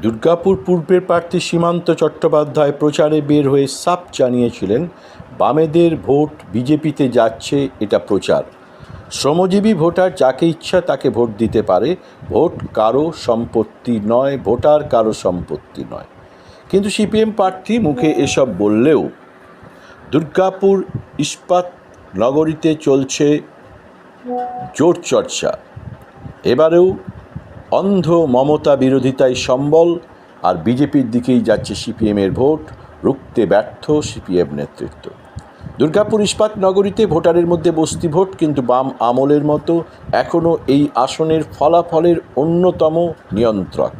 দুর্গাপুর পূর্বের প্রার্থী সীমান্ত চট্টোপাধ্যায় প্রচারে বের হয়ে সাফ জানিয়েছিলেন, বামেদের ভোট বিজেপিতে যাচ্ছে, এটা প্রচার। শ্রমজীবী ভোটার যাকে ইচ্ছা তাকে ভোট দিতে পারে, ভোট কারো সম্পত্তি নয়, ভোটার কারো সম্পত্তি নয়। কিন্তু সিপিএম প্রার্থী মুখে এসব বললেও দুর্গাপুর ইস্পাত নগরীতে চলছে জোর চর্চা। এবারেও অন্ধ মমতা বিরোধিতায় সম্বল, আর বিজেপির দিকেই যাচ্ছে সিপিএমের ভোট, রুখতে ব্যর্থ সিপিএম নেতৃত্ব। দুর্গাপুর ইস্পাত নগরীতে ভোটারের মধ্যে বস্তি ভোট, কিন্তু বাম আমলের মতো এখনও এই আসনের ফলাফলের অন্যতম নিয়ন্ত্রক।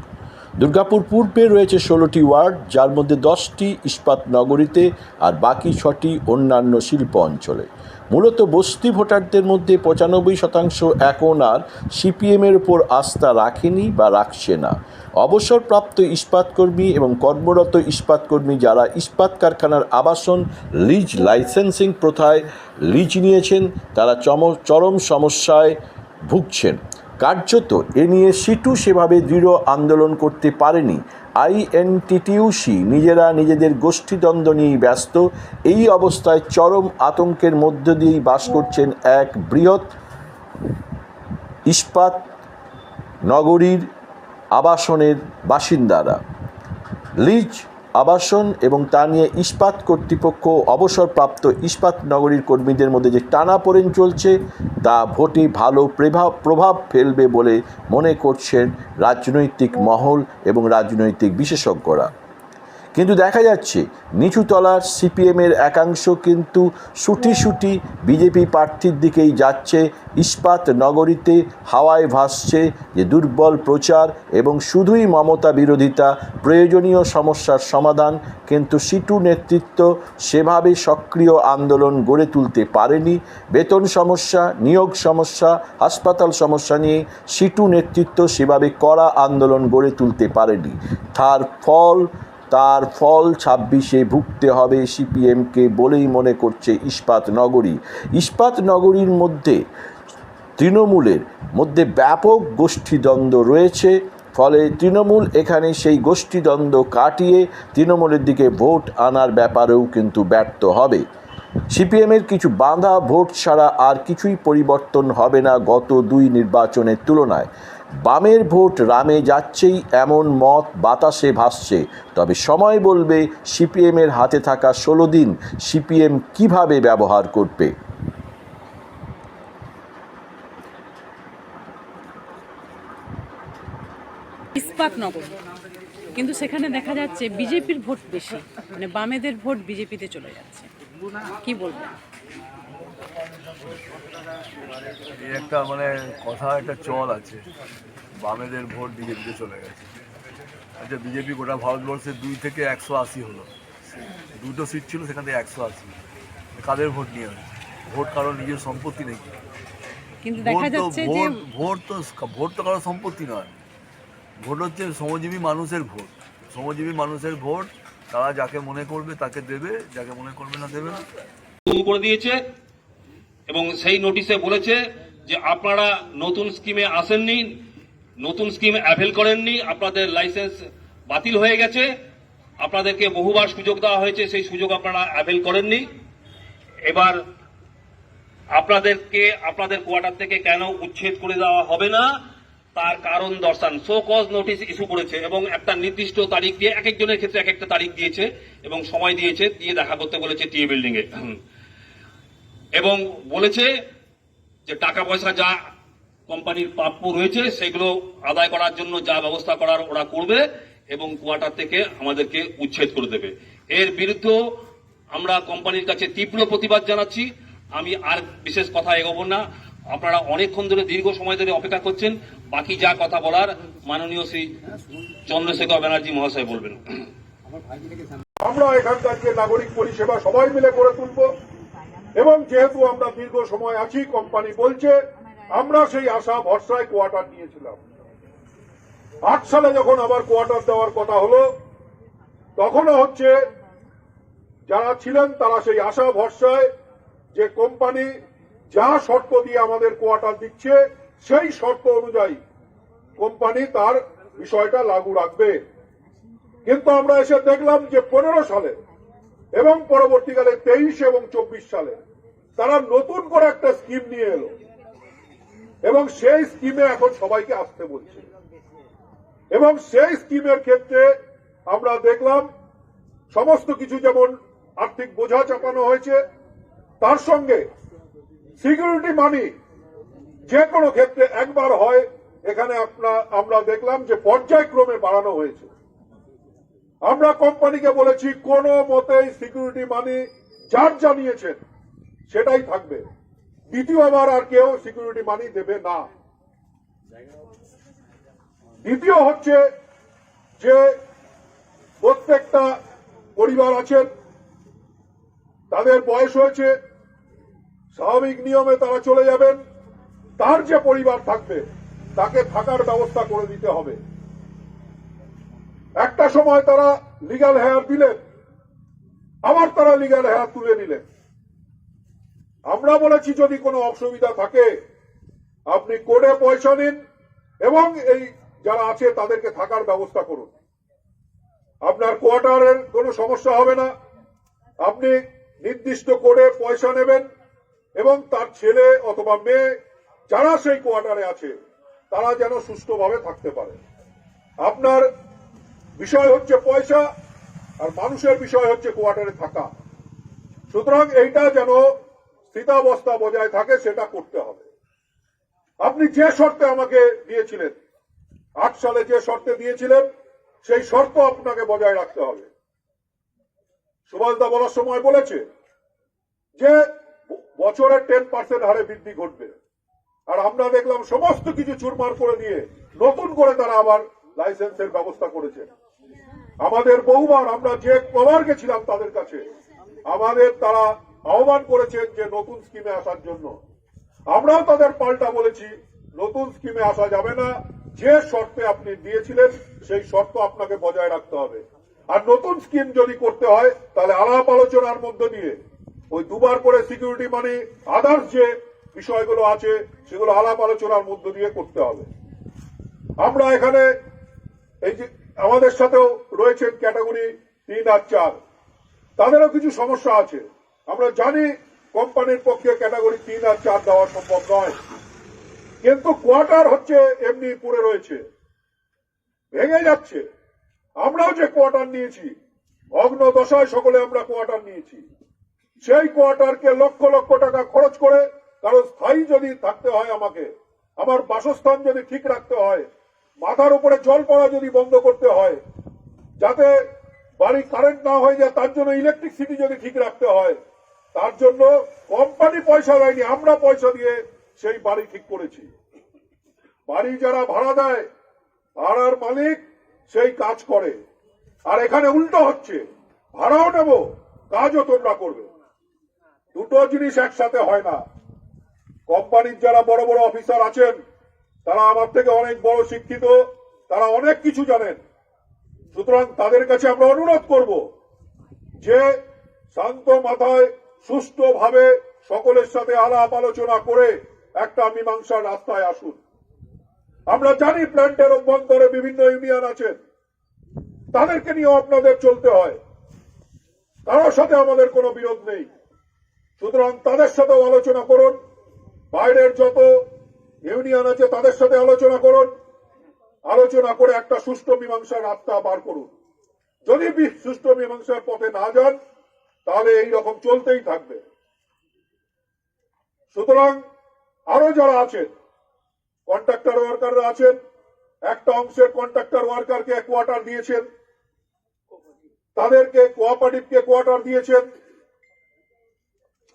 দুর্গাপুর পূর্বে রয়েছে 16টি ওয়ার্ড, যার মধ্যে 10টি ইস্পাত নগরীতে আর বাকি 6টি অন্যান্য শিল্প অঞ্চলে। মূলত বস্তি ভোটারদের মধ্যে 95% এখন আর সিপিএমের ওপর আস্থা রাখেনি বা রাখছে না। অবসরপ্রাপ্ত ইস্পাতকর্মী এবং কর্মরত ইস্পাতকর্মী যারা ইস্পাত কারখানার আবাসন লিজ লাইসেন্সিং প্রথায় লিজ নিয়েছেন, তারা চরম সমস্যায় ভুগছেন। কার্যত এ নিয়ে সিটু সেভাবে দৃঢ় আন্দোলন করতে পারেনি। আইএনটিটিইউসি নিজেরা নিজেদের গোষ্ঠীদ্বন্দ্ব নিয়েই ব্যস্ত। এই অবস্থায় চরম আতঙ্কের মধ্য দিয়েই বাস করছেন এক বৃহৎ ইস্পাত নগরীর আবাসনের বাসিন্দারা। লিজ আবাসন এবং তা নিয়ে ইস্পাত কর্তৃপক্ষ অবসরপ্রাপ্ত ইস্পাত নগরীর কর্মীদের মধ্যে যে টানাপোড়েন চলছে, তা ভোটে ভালো প্রভাব ফেলবে বলে মনে করছেন রাজনৈতিক মহল এবং রাজনৈতিক বিশেষজ্ঞরা। কিন্তু দেখা যাচ্ছে নিচুতলার সিপিএমের একাংশ কিন্তু সুটি বিজেপি প্রার্থীর দিকেই যাচ্ছে। ইস্পাত নগরীতে হাওয়ায় ভাসছে যে দুর্বল প্রচার এবং শুধুই মমতা বিরোধিতা, প্রয়োজনীয় সমস্যার সমাধান। কিন্তু সিটু নেতৃত্ব সেভাবে সক্রিয় আন্দোলন গড়ে তুলতে পারেনি। বেতন সমস্যা, নিয়োগ সমস্যা, হাসপাতাল সমস্যা নিয়ে সিটু নেতৃত্ব সেভাবে কড়া আন্দোলন গড়ে তুলতে পারেনি। তার ফল 26-এ ভুগতে হবে সিপিএমকে বলেই মনে করছে ইস্পাত নগরী। ইস্পাত নগরীর মধ্যে তৃণমূলের মধ্যে ব্যাপক গোষ্ঠীদ্বন্দ্ব রয়েছে, ফলে তৃণমূল এখানে সেই গোষ্ঠীদ্বন্দ্ব কাটিয়ে তৃণমূলের দিকে ভোট আনার ব্যাপারেও কিন্তু ব্যর্থ হবে। সিপিএমের কিছু বাঁধা ভোট ছাড়া আর কিছুই পরিবর্তন হবে না গত 2 নির্বাচনের তুলনায়। বামের ভোট রামে যাচ্ছেই এমন মত বাতাসে ভাসছে। তবে সময় বলবে সিপিএমের হাতে থাকা 16 দিন সিপিএম কিভাবে ব্যবহার করবে। ইস্পাত নগর, কিন্তু সেখানে দেখা যাচ্ছে বিজেপির ভোট বেশি, মানে বামেদের ভোট বিজেপিতে চলে যাচ্ছে। কি বলবেন? একটা কথা, একটা চল আছে, বামেদের ভোট বিজেপিতে চলে গেছে। আচ্ছা, বিজেপি গোটা ভারতবর্ষে 2 থেকে 180 হলো, 2টো সিট ছিল, সেখান থেকে 180। কাদের ভোট নিয়ে হয়েছে? ভোট কারোর নিজের সম্পত্তি নেই। কিন্তু দেখা যাচ্ছে যে ভোট তো কারোর সম্পত্তি নয়। ভোট হচ্ছে শ্রমজীবী মানুষের ভোট। শ্রমজীবী মানুষের ভোট, তারা যাকে মনে করবে তাকে দেবে, যাকে মনে করবে না দেবে না। করে দিয়েছে এবং সেই নোটিশে বলেছে যে আপনারা নতুন স্কিমে আসেননি, নতুন স্কিম অ্যাভেল করেননি, আপনাদের লাইসেন্স বাতিল হয়ে গেছে, আপনাদেরকে বহুবার সুযোগ দেওয়া হয়েছে, সেই সুযোগ আপনারা অ্যাভেল করেননি। এবার আপনাদের কোয়ার্টার থেকে কেন উচ্ছেদ করে দেওয়া হবে না তার কারণ দর্শান শো কজ নোটিশ ইস্যু করেছে এবং একটা নির্দিষ্ট তারিখ দিয়ে, এক একজনের ক্ষেত্রে এক একটা তারিখ দিয়েছে এবং সময় দিয়েছে, দিয়ে দেখা করতে বলেছে টিএ বিল্ডিং এ, এবং বলেছে যে টাকা পয়সা যা কোম্পানির প্রাপ্য রয়েছে সেগুলো আদায় করার জন্য যা ব্যবস্থা করার ওরা করবে এবং কোয়ার্টার থেকে আমাদেরকে উচ্ছেদ করে দেবে। এর বিরুদ্ধে আমরা কোম্পানির কাছে তীব্র প্রতিবাদ জানাচ্ছি। আমি আর বিশেষ কথা এগোবো না, আপনারা অনেকক্ষণ ধরে, দীর্ঘ সময় ধরে অপেক্ষা করছেন। বাকি যা কথা বলার মাননীয় শ্রী চন্দ্রশেখর ব্যানার্জি মহাশয় বলবেন। আমরা এখানকার যে নাগরিক পরিষেবা সবাই মিলে করে তুলব, এবং যেহেতু আমরা দীর্ঘ সময় আছি, কোম্পানি বলছে আমরা সেই আশা ভরসায় কোয়ার্টার নিয়েছিলাম। 8 সালে যখন আবার কোয়ার্টার দেওয়ার কথা হলো, তখনও হচ্ছে যারা ছিলেন তারা সেই আশা ভরসায় যে কোম্পানি যা শর্ত দিয়ে আমাদের কোয়ার্টার দিচ্ছে সেই শর্ত অনুযায়ী কোম্পানি তার বিষয়টা লাগু রাখবে। কিন্তু আমরা এসে দেখলাম যে 15 সালে এবং পরবর্তীকালে 23 এবং 24 সালে তারা নতুন করে একটা স্কিম নিয়ে এলো এবং সেই স্কিমে এখন সবাইকে আসতে বলছে এবং সেই স্কিমের ক্ষেত্রে আমরা দেখলাম সমস্ত কিছু যেমন আর্থিক বোঝা চাপানো হয়েছে, তার সঙ্গে সিকিউরিটি মানি যে কোনো ক্ষেত্রে একবার হয়, এখানে আমরা দেখলাম যে পর্যায়ক্রমে বাড়ানো হয়েছে। আমরা কোম্পানিকে বলেছি কোনো মতেই সিকিউরিটি মানি যার জানিয়েছেন সেটাই থাকবে, দ্বিতীয়বার আর কেউ সিকিউরিটি মানি দেবে না। দ্বিতীয় হচ্ছে যে প্রত্যেকটা পরিবার আছেন, তাদের বয়স হয়েছে, স্বাভাবিক নিয়মে তারা চলে যাবেন, তার যে পরিবার থাকবে তাকে থাকার ব্যবস্থা করে দিতে হবে। একটা সময় তারা লিগ্যাল হেয়ার দিলেন, আবার তারা লিগ্যাল হেয়ার তুলে নিলেন। আমরা বলেছি যদি কোনো অসুবিধা থাকে আপনি কোর্টে পয়সা নিন এবং এই যারা আছে তাদেরকে থাকার ব্যবস্থা করুন, আপনার কোয়ার্টারের কোনো সমস্যা হবে না। আপনি নির্দিষ্ট কোর্টে পয়সা নেবেন এবং তার ছেলে অথবা মেয়ে যারা সেই কোয়ার্টারে আছে তারা যেন সুষ্ঠুভাবে থাকতে পারে। আপনার বিষয় হচ্ছে পয়সা আর মানুষের বিষয় হচ্ছে কোয়ার্টারে থাকা। সুতরাং এইটা যেন স্থিতাবস্থা বজায় থাকে সেটা করতে হবে। আপনি যে শর্তে আমাকে দিয়েছিলেন, 8 সালে যে শর্তে দিয়েছিলেন সেই শর্ত আপনাকে বজায় রাখতে হবে। সুভাষদা বলার সময় বলেছে যে বছরে 10% হারে বৃদ্ধি ঘটবে, আর আমরা দেখলাম সমস্ত কিছু চুরমার করে দিয়ে নতুন করে তারা আবার লাইসেন্সের ব্যবস্থা করেছে। আমাদের বহুবার আমরা যে কবার গেছিলাম তাদের কাছে আমাদের তারা আহ্বান করেছেন যে নতুন স্কিমে আসার জন্য। আমরাও তাদের পাল্টা বলেছি নতুন স্কিমে আসা যাবে না, যে শর্তে আপনি দিয়েছিলেন সেই শর্ত আপনাকে বজায় রাখতে হবে। আর নতুন স্কিম যদি করতে হয় তাহলে আলাপ আলোচনার মধ্য দিয়ে ওই দুবার করে সিকিউরিটি মানি আদার্স যে বিষয়গুলো আছে সেগুলো আলাপ আলোচনার মধ্য দিয়ে করতে হবে। আমরা এখানে এই যে আমাদের সাথেও রয়েছেন ক্যাটাগরি 3 আর 4, তাদেরও কিছু সমস্যা আছে। আমরা জানি কোম্পানির পক্ষে ক্যাটাগরি 3 আর 4 দেওয়া সম্ভব নয়, কিন্তু কোয়ার্টার হচ্ছে এমনি পড়ে রয়েছে, ভেঙে যাচ্ছে। আমরাও যে কোয়ার্টার নিয়েছি ভগ্ন দশায় সকলে আমরা কোয়ার্টার নিয়েছি, সেই কোয়ার্টারকে লক্ষ লক্ষ টাকা খরচ করে, কারণ স্থায়ী যদি থাকতে হয় আমাকে, আমার বাসস্থান যদি ঠিক রাখতে হয়, মাথার উপরে জল পড়া যদি বন্ধ করতে হয়, যাতে বাড়ি কারেন্ট না হয়ে যায় তার জন্য ইলেকট্রিসিটি যদি ঠিক রাখতে হয়, তার জন্য কোম্পানি পয়সা দেয়নি, আমরা পয়সা দিয়ে সেই বাড়ি ঠিক করেছি। বাড়ি যারা ভাড়া দেয় ভাড়ার মালিক সেই কাজ করে, আর এখানে উল্টো হচ্ছে, ভাড়াও নেব কাজও তোমরা করবে। দুটো জিনিস একসাথে হয় না। কোম্পানির যারা বড় বড় অফিসার আছেন তারা আমার থেকে অনেক বড় শিক্ষিত, তারা অনেক কিছু জানেন। সুতরাং তাদের কাছে আমরা অনুরোধ করব যে শান্ত মাথায় সুষ্ঠুভাবে সকলের সাথে আলাপ আলোচনা করে একটা মীমাংসার রাস্তায় আসুন। আমরা জানি প্ল্যান্টের অভ্যন্তরে বিভিন্ন ইউনিয়ন আছেন, তাদেরকে নিয়েও আপনাদের চলতে হয়, কারোর সাথে আমাদের কোনো বিরোধ নেই। সুতরাং তাদের সাথেও আলোচনা করুন, বাইরের যত ইউনিয়ন আছে তাদের সাথে আলোচনা করুন, আলোচনা করে একটা সুষ্ঠু মীমাংসার রাস্তা বার করুন। যদি সুষ্ঠু মীমাংসার পথে না যান তাহলে এই রকম চলতেই থাকবে। সুতরাং আরো যারা আছেন কন্ট্রাক্টর ওয়ার্কাররা আছেন, একটা অংশের কন্ট্রাক্টর ওয়ার্কারকে কোয়ার্টার দিয়েছেন, তাদেরকে কোঅপারেটিভকে কোয়ার্টার দিয়েছেন।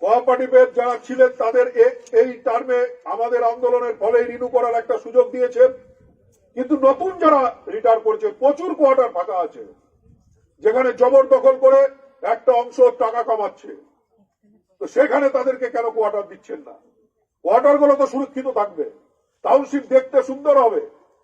কোঅপারেটিভের যারা ছিলেন তাদের এই টার্মে আমাদের আন্দোলনের ফলে রিনিউ করার একটা সুযোগ দিয়েছেন, কিন্তু নতুন যারা রিটায়ার করেছে প্রচুর কোয়ার্টার ফাঁকা আছে, যেখানে জবরদখল করে একটা অংশ টাকা কামাচ্ছে। তো সেখানে তাদেরকে কেন কোয়ার্টার দিচ্ছেন না? কোয়ার্টার গুলো তো সুরক্ষিত থাকবে, টাউনশিপ দেখতে সুন্দর হবে,